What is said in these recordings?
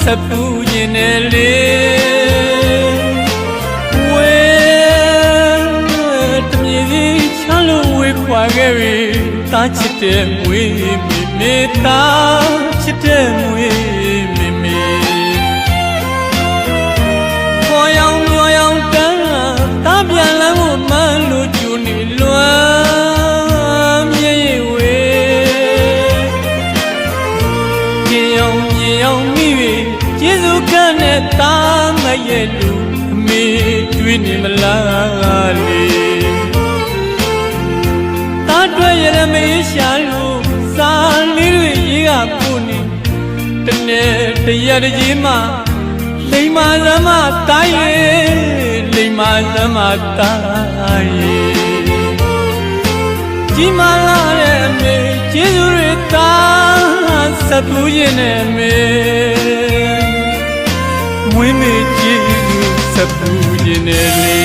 ဆက်ပူရင်နဲ့လေဝဲတမြေကြီးချမ်းလို့ဝေခွာခဲ့ပြီတားချစ်တဲ့မွေမိမိတားချစ်တဲ့မွေမိမိခေါ်ရောင်ပြောရောင်တန်းတားပြန်လန်းကိုမှန်းလို့ကျူနေလွမ်းမြေဝေမြေအောင်မိပြီကျေးဇူးကနဲ့တားမရဲ့လူအမေတွေ့နေမလားလေတားတွေ့ရမေးရှာလို့စာလေးတွေရေးကပို့နေတနေ့တရတကြီးမှလိမ္မာသမားတားရဲ့လိမ္မာသမားတားရဲ့ကြီးမာလာတဲ့အမေကျေးဇူးတွေတားဆက်ပူရင်နဲ့မေမွေးမေကျေးဇူးဆက်ပူရင်နဲ့လေ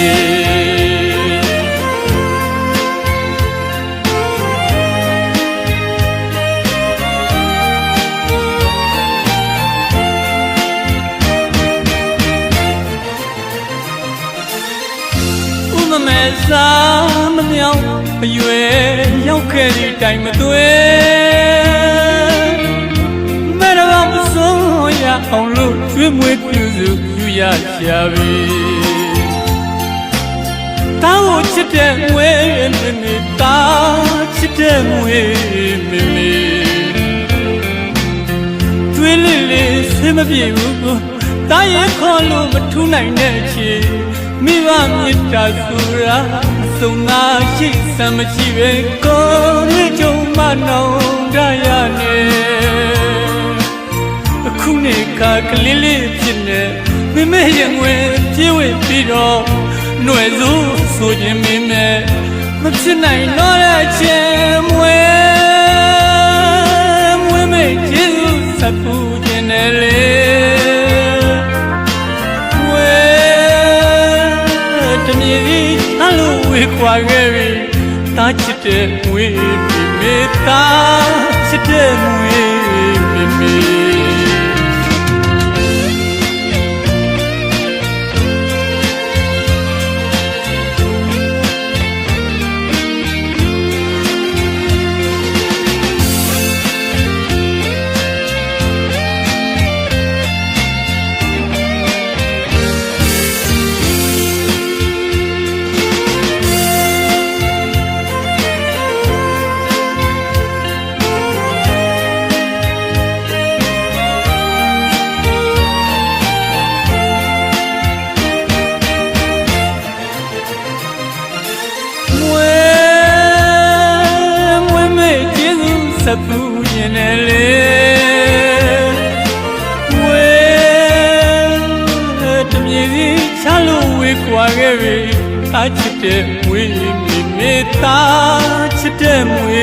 မမဲစားမမြောင်အရွယ်ရောက်ခဲ့သည့်တိုင်မသွေမဲတော်မစိုးရအောင်လို့ကျွေးမွေးပြုစုယူရရှာပြီတောင်းချစ်တဲ့မွေမိမိတောင်းချစ်တဲ့မွေမိမိကျွေးလေးလေးဆေးမပြေဘူးတားရဲ့ခေါ်လို့မထူးနိုင်တဲ့ချီမိဘမေတ္တာဆိုတာအစုံသာရှိစမ်းမရှိပဲကိုယ်လေးကြုံမနောင်တရနေအခုနေခါကလေးလေးဖြစ်နေမိမေရင်ဝင်ပြေးဝေပြီးတော့ຫນွယ်စုဆိုခြင်းမင်းနဲ့မဖြစ်နိုင်တော့တဲ့ချင်းမွေမေကျေးဇူးဆက်ပူခြင်းနဲ့လေဝေခွာခဲ့ပြီတားချစ်တဲ့မွေမိမိတားချစ်တဲ့မွေမိမိဆက်ပူရင်နဲ့လေဝဲတမြေကြီးချလို့ဝေခွာခဲ့ပြီတားချစ်တဲ့မွေမိမိတားချစ်တဲ့မွေ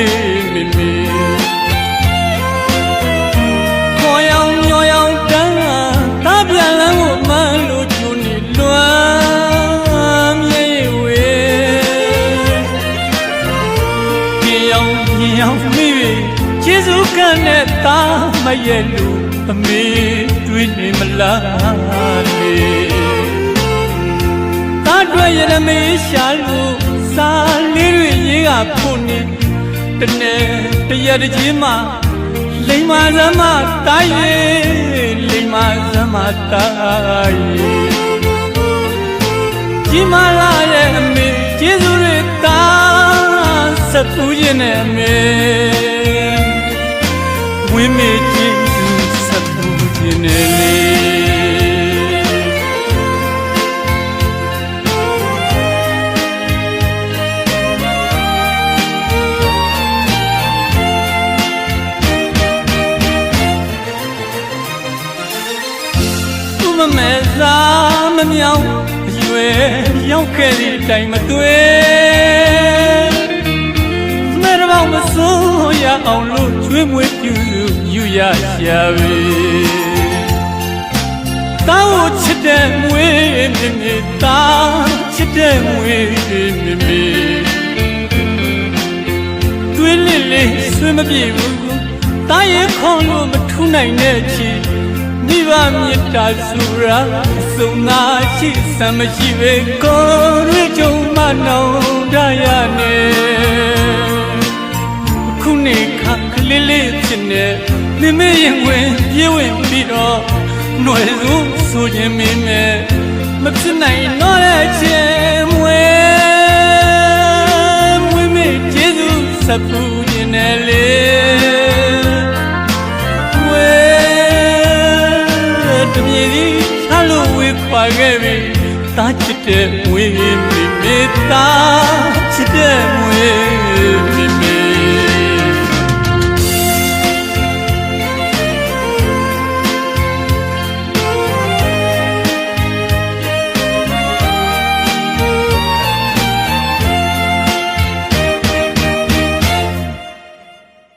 မိမိခေါ်ရောင်ညောရောင်တန်းတားပြန်လန်းကိုမှန်းလို့ကျူနေလွမ်းမြေဝေပြေအောင်မိပြီကျေးဇူးကနဲ့တားမရဲ့လူအမေတွေ့နေမလားလေတားတွေ့ရမေးရှာလို့စာလေးတွေရေးကပို့နေတနေ့တရတကြီးမှလိမ္မာသမားတားရဲ့လိမ္မာသမားတားရဲ့ကြီးမာလာတဲ့အမေကျေးဇူးတွေတားဆက်ပူခြင်းနဲ့အမေဝိမေကျေးဇူးဆက်ပူခြင်းနဲ့လေမမဲစားမမြောင်အရွယ်ရောက်ခဲ့သည့်တိုင်မသွေမဲတော်မစိုးရအောင်လို့ကျွေးမွေးပြုစုယူရရှာပြီတောင်းချစ်တဲ့မွေမိမိတောင်းချစ်တဲ့မွေမိမိတွေးလေးလေးဆွေးမပြေဘူးတားရဲ့ခေါ်လို့မထူးနိုင်တဲ့ချီ မိဘမြတ်တာဆိုတာစုံနာရှိစမ်းမရှိပဲကိုယ်ရကြုံမနောင်တရနဲ့ခုနေခါကလေးလေးဖြစ်နေမိမရင်ဝင်ပြေးဝင်ပြီးတော့ຫນွယ်စုဆိုခြင်းမင်းနဲ့မဖြစ်နိုင်တော့တဲ့ချင်းမွေမေကျေးဇူးဆက်ပူနေတယ်လေဝဲတမြေကြီးချလို့ဝေးခွာခဲ့ပြီတာချစ်တဲ့ဝေးမိမေတာချစ်တဲ့ဝေးမိမေ